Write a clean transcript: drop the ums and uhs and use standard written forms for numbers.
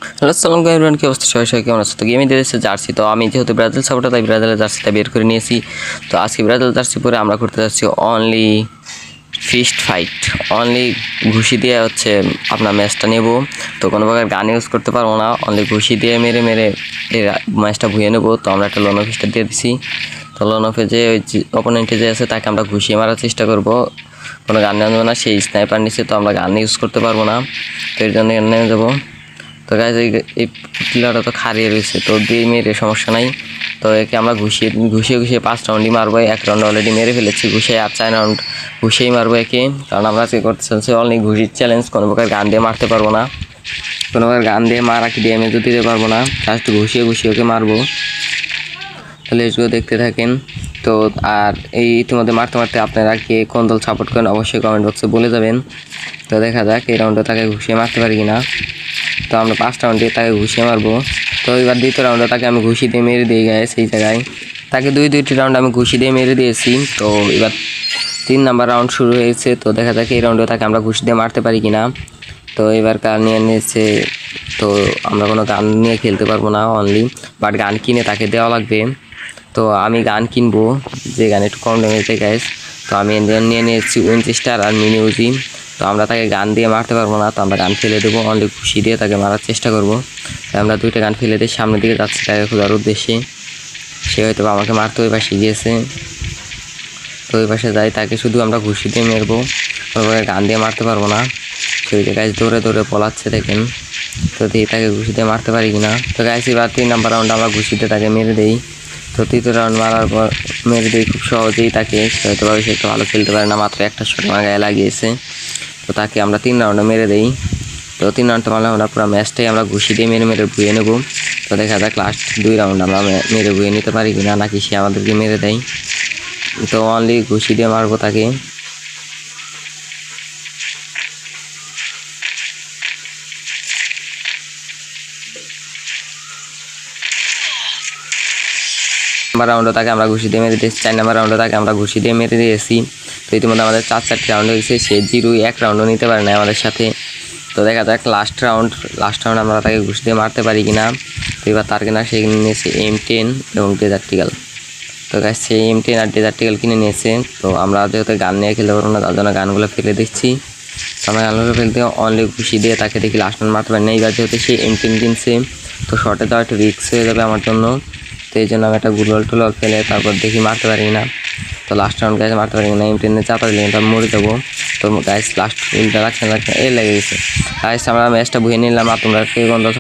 Hello আসসালামু আলাইকুম everyone, কি অবস্থা? সবাই কেমন আছো? তো গেমে দিয়েছে জার্সি। তো আমি যেহেতু ব্রাজিল সাপোর্টার, তাই ব্রাজিলের জার্সিটা বের করে নিয়েছি। তো আজকে ব্রাজিল জার্সি পরে আমরা করতে যাচ্ছি অনলি ফিস্ট ফাইট। অনলি ঘুষি দিয়ে হচ্ছে আপনার ম্যাচটা নেব। তো কোনো প্রকার গান ইউজ করতে পারবো না, অনলি ঘুষি দিয়ে মেরে মেরে এই ম্যাচটা ভুয়ে নেবো। তো আমরা একটা লোন অফিসটা দিয়ে দিছি। তো লোন অফে যে ওই অপোনেন্টে যে আছে তাকে আমরা ঘুষিয়ে মারার চেষ্টা করবো। কোনো গান নেওয়া যাবে না, সেই স্নাইপার নিচে, তো আমরা গান ইউজ করতে পারবো না। তো এর জন্য নেমে যাবো। তো গাইজ এই প্লেয়ারটা তো খারিয়ে রয়েছে, তো দিয়ে মেরে সমস্যা নাই। তো একে আমরা ঘুষিয়ে ঘুষিয়ে 5 রাউন্ডই মারবো। 1 রাউন্ড অলরেডি মেরে ফেলেছি, ঘুষিয়ে আর 4 রাউন্ড ঘুষিয়েই মারবো একে। কারণ আমরা আজকে করতে চাচ্ছি অনলি ঘুষির চ্যালেঞ্জ। কোনো প্রকার গান দিয়ে মারতে পারবো না, কোনো প্রকার গান দিয়ে মারা কি ড্যামেজও দিতে পারবো না, জাস্ট ঘুষিয়ে ওকে মারবো। তাহলে এগুলো দেখতে থাকেন। তো আর এই ইতিমধ্যে মারতে মারতে আপনারা কে কোন দল সাপোর্ট করেন অবশ্যই কমেন্ট বক্সে বলে যাবেন। তো দেখা যাক এই রাউন্ডে তাকে ঘুষিয়ে মারতে পারি কিনা। তো আমরা 5 রাউন্ড দিয়ে তাকে ঘুষিয়ে মারবো। তো এবার দ্বিতীয় রাউন্ডে তাকে আমি ঘুষি দিয়ে মেরে দিয়ে গেছে সেই জায়গায়। তাকে দুইটি রাউন্ড আমি ঘুষি দিয়ে মেরে দিয়েছি। তো এবার 3 নাম্বার রাউন্ড শুরু হয়েছে। তো দেখা যাক এই রাউন্ডে তাকে আমরা ঘুষি দিয়ে মারতে পারি কিনা। তো এবার গান নিয়ে নিয়েছে। তো আমরা কোনো গান নিয়ে খেলতে পারবো না অনলি, বাট গান কিনে তাকে দেওয়া লাগবে। তো আমি গান কিনবো যে গান একটু কম ড্যামেজে গাইস। তো আমি নিয়ে নিয়েছি উইনচেস্টার আর মিনি উজি। তো আমরা তাকে গান দিয়ে মারতে পারবো না, তো আমরা গান ফেলে দেবো, অনলি ঘুষি দিয়ে তাকে মারার চেষ্টা করবো। তো আমরা 2টা গান ফেলে দিয়ে সামনের দিকে যাচ্ছি তাকে খোঁজার উদ্দেশ্যে। সে হয়তো আমাকে মারতে ওই পাশে গিয়েছে। তো ওই পাশে যাই, তাকে শুধু আমরা ঘুষি দিয়ে মেরবো, তারপরে গান দিয়ে মারতে পারবো না। সেই যে গাছ দৌড়ে দৌড়ে পলাচ্ছে দেখেন। তো দিয়ে তাকে ঘুষি দিয়ে মারতে পারি কিনা। তো গাছ এবার 3 নাম্বার রাউন্ড আমরা ঘুষিতে তাকে মেরে দেই। তো 3য় রাউন্ড মারার পর মেরে দিই খুব সহজেই তাকে। হয়তো সে একটু ভালো খেলতে পারে না, মাত্র একটা শট আমার গায়ে লাগিয়েছে। তো তাকে আমরা 3 রাউন্ডে মেরে দেই। তো 3 রাউন্ডে মারলে আমরা পুরো ম্যাচটাই আমরা ঘুষি দিয়ে মেরে মেরে ভুয়ে নেব। তো দেখা যাক লাস্ট 2 রাউন্ড আমরা মেরে ভুয়ে নিতে পারি কিনা, নাকি সে আমাদেরকে মেরে দেয়। তো অনলি ঘুষি দিয়ে মারবো তাকে। নাম্বার রাউন্ডে তাকে আমরা ঘুষি দিয়ে মেরে দিয়েছি। 4 নাম্বার রাউন্ডে তাকে আমরা ঘুষি দিয়ে মেরে দিয়েছি। তো ইতিমধ্যে আমাদের 4 রাউন্ড হয়েছে, সে 0-1 রাউন্ডও নিতে পারে না আমাদের সাথে। তো দেখা যাক লাস্ট রাউন্ড আমরা তাকে ঘুষি দিয়ে মারতে পারি কিনা। তো এবার তার কিনা সে নিয়েছে M10 এবং ডেজার্ট ইগল। তো গাছ সে M10 আর ডেজার্ট ইগল কিনে নিয়েছে। তো আমরা যেহেতু গান নিয়ে খেলতে পারবো না, তার জন্য গানগুলো ফেলে দিচ্ছি। আমরা গানগুলো ফেলতে অনলি ঘুষি দিয়ে তাকে দেখি লাস্ট রাউন্ড মারতে পারি না। এবার যেহেতু সে M10 কিনছে, তো শর্টে দেওয়া একটু রিস্ক হয়ে যাবে আমার জন্য। তো এই জন্য আমি একটা গুলল টুলল ফেলে তারপর দেখি মারতে পারি না। তো লাস্ট রাউন্ড গাছ মারতে পারি না, M10 চাপা দিলে কিন্তু আমি মরে যাবো। তো গাছ লাস্ট উইলটা রাখতে এ লেগে গেছে। গাছ আমরা ম্যাচটা বুঝে নিলাম। আর তোমরা কে কোন